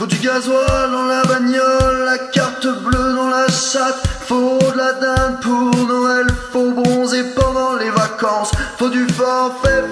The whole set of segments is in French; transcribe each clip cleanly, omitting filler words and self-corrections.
Faut du gasoil dans la bagnole, la carte bleue dans la chatte. Faut de la dinde pour Noël, faut bronzer pendant les vacances. Faut du forfait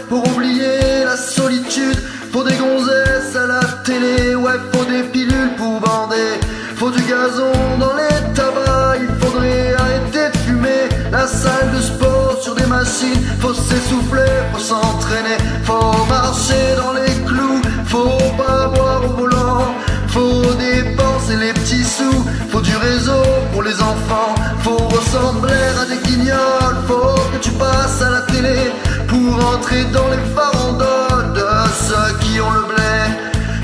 pour oublier la solitude. Faut des gonzesses à la télé, ouais, faut des pilules pour bander. Faut du gazon dans les tabacs, il faudrait arrêter de fumer. La salle de sport sur des machines, faut s'essouffler, faut s'entraîner. Faut marcher dans les clous, faut pas boire au volant. Faut dépenser les petits sous, faut du réseau pour les enfants. Faut ressembler à des guignols, faut que tu passes à la télé pour entrer dans les farandoles de ceux qui ont le blé.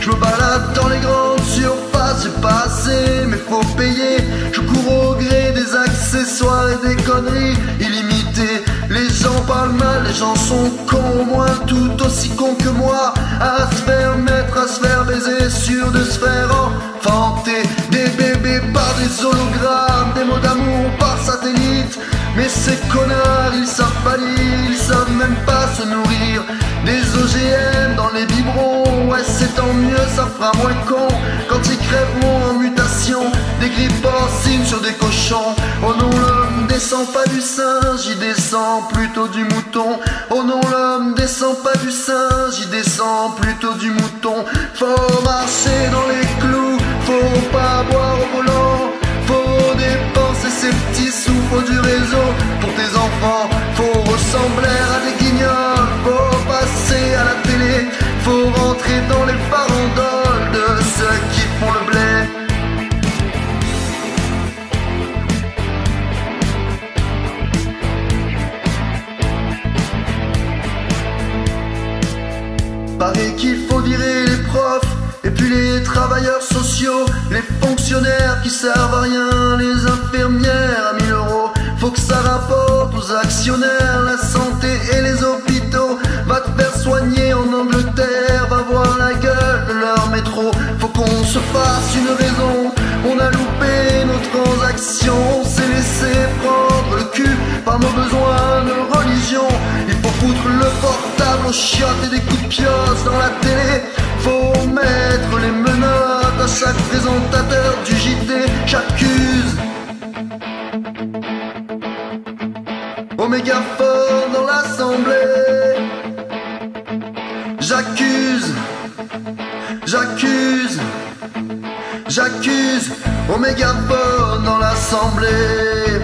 Je me balade dans les grandes surfaces, j'ai pas assez, mais faut payer. Je cours au gré des accessoires et des conneries illimitées. Les gens parlent mal, les gens sont cons, au moins tout aussi cons que moi. À se faire mettre, à se faire baiser, sûr de se faire enfanter. Des bébés par des hologrammes, des mots d'amour par satellite. Mais ces connards, ils savent pas lire, ils savent même pas se nourrir. Des OGM dans les biberons, ouais c'est tant mieux, ça fera moins con quand ils crèveront en mutation. Des grippes porcines sur des cochons. Oh non, l'homme descend pas du singe, il descend plutôt du mouton. Oh non, l'homme descend pas du singe, il descend plutôt du mouton. Faut marcher dans les clous, faut pas boire au volant. Faut dépenser ses petits sous, faut du réseau pour tes enfants. Faut ressembler à des guignols, faut passer à la télé. Faut rentrer dans les farandoles de ceux qui font le blé. Paraît qu'il faut virer les profs et puis les travailleurs sociaux, les fonctionnaires qui servent à rien, les infirmières à 1000 euros. Faut que ça rapporte aux actionnaires, la santé et les hôpitaux. Va te faire soigner en Angleterre, va voir la gueule de leur métro. Faut qu'on se fasse une raison, on a loupé nos transactions. On s'est laissé prendre le cul par nos besoins de religion. Il faut foutre le portable aux chiottes et des coups de pioche dans la télé. Faut mettre les menottes à chaque présentateur du JT. J'accuse au mégaphone dans l'assemblée. J'accuse au mégaphone dans l'assemblée.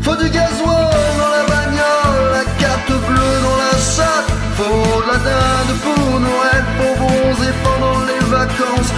Faut du gasoil dans la bagnole, la carte bleue dans la chatte. Faut de la dinde pour Noël, faut bronzer pendant les vacances.